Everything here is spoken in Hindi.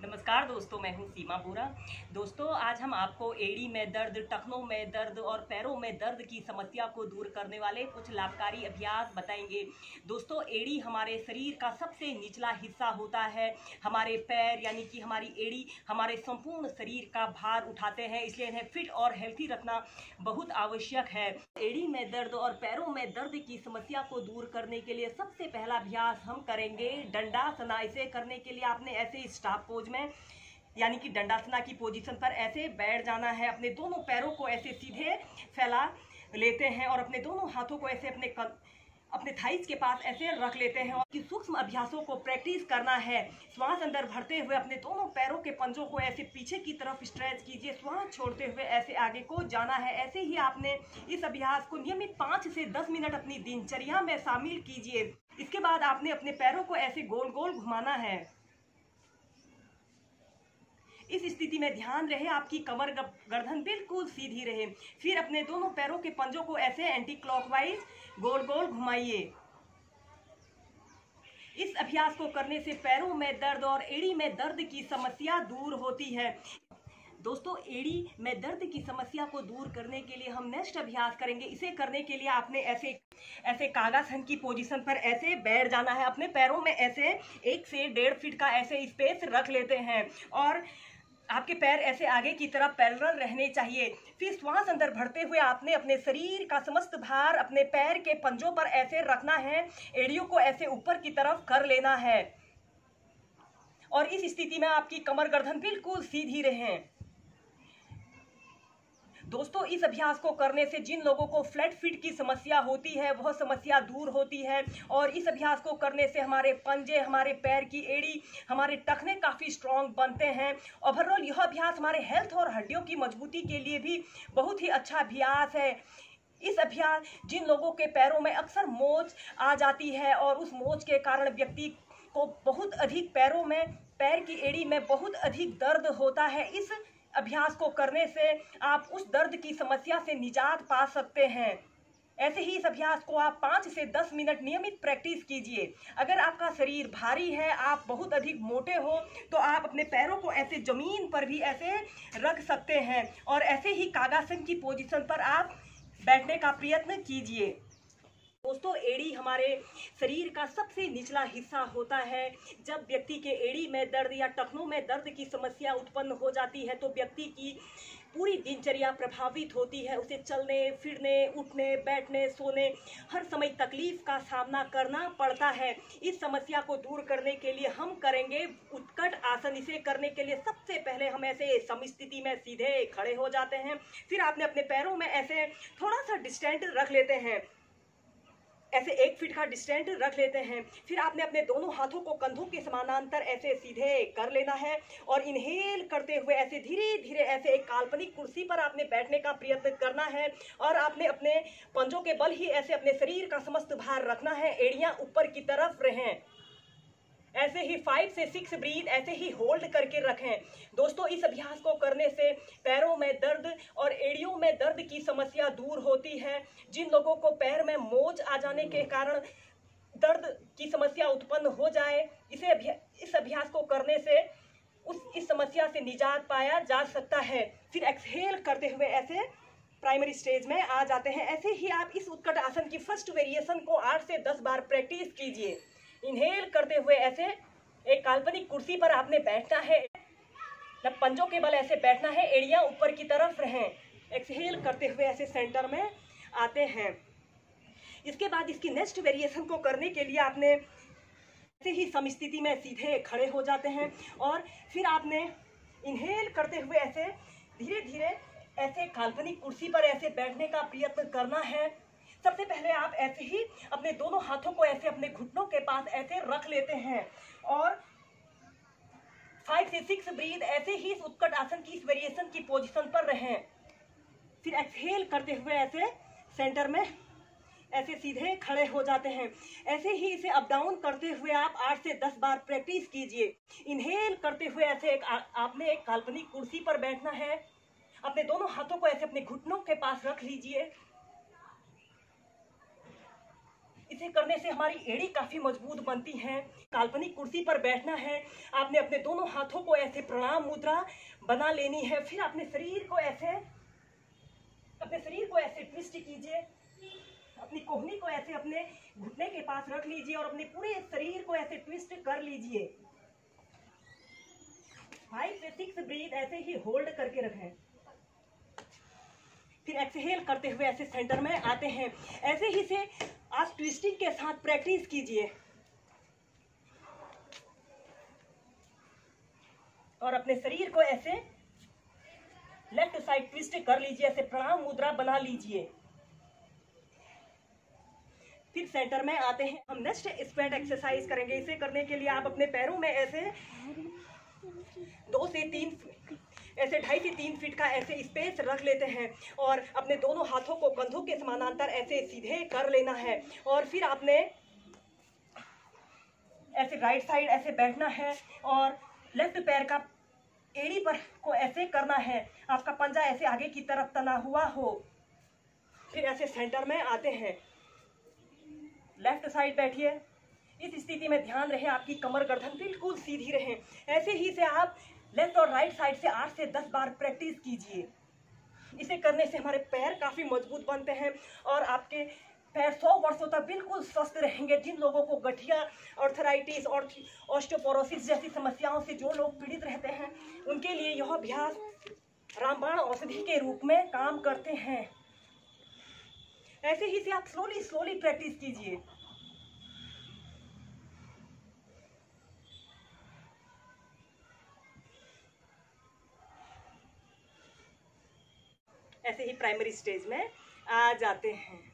नमस्कार दोस्तों, मैं हूं सीमा बोरा। दोस्तों, आज हम आपको एड़ी में दर्द, टखनों में दर्द और पैरों में दर्द की समस्या को दूर करने वाले कुछ लाभकारी अभ्यास बताएंगे। दोस्तों, एड़ी हमारे शरीर का सबसे निचला हिस्सा होता है। हमारे पैर यानी कि हमारी एड़ी हमारे संपूर्ण शरीर का भार उठाते हैं, इसलिए इन्हें फिट और हेल्थी रखना बहुत आवश्यक है। एड़ी में दर्द और पैरों में दर्द की समस्या को दूर करने के लिए सबसे पहला अभ्यास हम करेंगे दंडासना। इसे करने के लिए आपने ऐसे स्टाफ पोज में यानी कि दंडासना की पोजीशन पर ऐसे बैठ जाना है। अपने दोनों पैरों को ऐसे सीधे फैला लेते हैं और अपने दोनों हाथों को ऐसे अपने थाइस के पास ऐसे रख लेते हैं। और सूक्ष्म अभ्यासों को प्रैक्टिस करना है। श्वास अंदर भरते हुए अपने दोनों पैरों के पंजों को ऐसे पीछे की तरफ स्ट्रेच कीजिए। श्वास छोड़ते हुए ऐसे आगे को जाना है। ऐसे ही आपने इस अभ्यास को नियमित 5 से 10 मिनट अपनी दिनचर्या में शामिल कीजिए। इसके बाद आपने अपने पैरों को ऐसे गोल गोल घुमाना है। इस स्थिति में ध्यान रहे आपकी कमर गर्दन बिल्कुल सीधी रहे। फिर अपने दोनों पैरों के पंजों को ऐसे एंटी क्लॉकवाइज गोल गोल घुमाइए। इस अभ्यास को करने से पैरों में दर्द और एड़ी में दर्द की समस्या दूर होती है। दोस्तों, एड़ी में दर्द की समस्या को दूर करने के लिए हम नेक्स्ट अभ्यास करेंगे। इसे करने के लिए आपने ऐसे कागासन की पोजीशन पर ऐसे बैठ जाना है। अपने पैरों में ऐसे 1 से 1.5 फीट का ऐसे स्पेस रख लेते हैं और आपके पैर ऐसे आगे की तरफ पैरेलल रहने चाहिए। फिर श्वास अंदर भरते हुए आपने अपने शरीर का समस्त भार अपने पैर के पंजों पर ऐसे रखना है। एड़ियों को ऐसे ऊपर की तरफ कर लेना है और इस स्थिति में आपकी कमर गर्दन बिल्कुल सीधी रहे। दोस्तों, इस अभ्यास को करने से जिन लोगों को फ्लैट फीट की समस्या होती है वह समस्या दूर होती है। और इस अभ्यास को करने से हमारे पंजे, हमारे पैर की एड़ी, हमारे टखने काफ़ी स्ट्रॉन्ग बनते हैं। ओवरऑल यह अभ्यास हमारे हेल्थ और हड्डियों की मजबूती के लिए भी बहुत ही अच्छा अभ्यास है। इस अभ्यास जिन लोगों के पैरों में अक्सर मोच आ जाती है और उस मोच के कारण व्यक्ति को बहुत अधिक पैर की एड़ी में बहुत अधिक दर्द होता है, इस अभ्यास को करने से आप उस दर्द की समस्या से निजात पा सकते हैं। ऐसे ही इस अभ्यास को आप 5 से 10 मिनट नियमित प्रैक्टिस कीजिए। अगर आपका शरीर भारी है, आप बहुत अधिक मोटे हो, तो आप अपने पैरों को ऐसे जमीन पर भी ऐसे रख सकते हैं और ऐसे ही कागासन की पोजीशन पर आप बैठने का प्रयत्न कीजिए। दोस्तों, एड़ी हमारे शरीर का सबसे निचला हिस्सा होता है। जब व्यक्ति के एड़ी में दर्द या टखनों में दर्द की समस्या उत्पन्न हो जाती है तो व्यक्ति की पूरी दिनचर्या प्रभावित होती है। उसे चलने फिरने, उठने बैठने, सोने हर समय तकलीफ का सामना करना पड़ता है। इस समस्या को दूर करने के लिए हम करेंगे उत्कट आसन। इसे करने के लिए सबसे पहले हम ऐसे समस्थिति में सीधे खड़े हो जाते हैं। फिर आपने अपने पैरों में ऐसे थोड़ा सा डिस्टेंस रख लेते हैं, ऐसे 1 फीट का डिस्टेंस रख लेते हैं। फिर आपने अपने दोनों हाथों को कंधों के समानांतर ऐसे सीधे कर लेना है और इनहेल करते हुए ऐसे धीरे धीरे ऐसे एक काल्पनिक कुर्सी पर आपने बैठने का प्रयत्न करना है और आपने अपने पंजों के बल ही ऐसे अपने शरीर का समस्त भार रखना है। एड़ियां ऊपर की तरफ रहें। ऐसे ही 5 से 6 ब्रीथ ऐसे ही होल्ड करके रखें। दोस्तों, इस अभ्यास को करने से पैरों में दर्द और एड़ियों में दर्द की समस्या दूर होती है। जिन लोगों को पैर में मोच आ जाने के कारण दर्द की समस्या उत्पन्न हो जाए, इस अभ्यास को करने से इस समस्या से निजात पाया जा सकता है। फिर एक्सहेल करते हुए ऐसे प्राइमरी स्टेज में आ जाते हैं। ऐसे ही आप इस उत्कट आसन की फर्स्ट वेरिएशन को 8 से 10 बार प्रैक्टिस कीजिए। इनहेल करते हुए ऐसे एक काल्पनिक कुर्सी पर आपने बैठना है। पंजों के बल ऐसे बैठना है, एड़ियां ऊपर की तरफ रहें। एक्सहेल करते हुए ऐसे सेंटर में आते हैं। इसके बाद इसकी नेक्स्ट वेरिएशन को करने के लिए आपने ऐसे ही समस्थिति में सीधे खड़े हो जाते हैं और फिर आपने इनहेल करते हुए ऐसे धीरे धीरे ऐसे काल्पनिक कुर्सी पर ऐसे बैठने का प्रयत्न करना है। सबसे पहले आप ऐसे ही अपने दोनों हाथों को ऐसे अपने घुटनों के पास ऐसे रख लेते हैं और 5 से 6 ब्रीथ ऐसे ही इस उत्कट आसन की इस वेरिएशन की पोजीशन पर रहें। फिर एक्सहेल करते हुए ऐसे सेंटर में ऐसे सीधे खड़े हो जाते हैं। ऐसे ही इसे अप डाउन करते हुए आप 8 से 10 बार प्रैक्टिस कीजिए। इनहेल करते हुए ऐसे आपने एक काल्पनिक कुर्सी पर बैठना है। अपने दोनों हाथों को ऐसे अपने घुटनों के पास रख लीजिए इसे करने से हमारी एड़ी काफी मजबूत बनती है। काल्पनिक कुर्सी पर बैठना है। आपने अपने दोनों हाथों को ऐसे प्रणाम मुद्रा बना लेनी है। फिर अपने शरीर को ऐसे ट्विस्ट कीजिए। अपनी कोहनी को ऐसे अपने घुटने के पास रख लीजिए और अपने पूरे शरीर को ऐसे ट्विस्ट कर लीजिए। 5 से 6 ब्रीथ ऐसे ही होल्ड करके रखें। फिर एक्सहेल करते हुए ऐसे सेंटर में आते हैं। ऐसे ही से आप ट्विस्टिंग के साथ प्रैक्टिस कीजिए और अपने शरीर को ऐसे लेफ्ट साइड ट्विस्ट कर लीजिए। ऐसे प्रणाम मुद्रा बना लीजिए। फिर सेंटर में आते हैं। हम नेक्स्ट स्क्वाट एक्सरसाइज करेंगे। इसे करने के लिए आप अपने पैरों में ऐसे 2 से 3 ऐसे 2.5 से 3 फीट का ऐसे स्पेस रख लेते हैं और अपने दोनों हाथों को कंधों के समानांतर ऐसे सीधे कर लेना है। और फिर आपने ऐसे राइट साइड ऐसे बैठना है और लेफ्ट पैर का एड़ी पर को ऐसे करना है। आपका पंजा ऐसे आगे की तरफ तना हुआ हो। फिर ऐसे सेंटर में आते हैं। लेफ्ट साइड बैठिए। इस स्थिति में ध्यान रहे आपकी कमर गर्दन बिल्कुल सीधी रहे। ऐसे ही से आप लेफ्ट और राइट साइड से 8 से 10 बार प्रैक्टिस कीजिए। इसे करने से हमारे पैर काफी मजबूत बनते हैं और आपके पैर 100 वर्षों तक बिल्कुल स्वस्थ रहेंगे। जिन लोगों को गठिया, आर्थराइटिस और ऑस्टियोपोरोसिस जैसी समस्याओं से जो लोग पीड़ित रहते हैं, उनके लिए यह अभ्यास रामबाण औषधि के रूप में काम करते हैं। ऐसे ही से आप स्लोली प्रैक्टिस कीजिए। ऐसे ही प्राइमरी स्टेज में आ जाते हैं।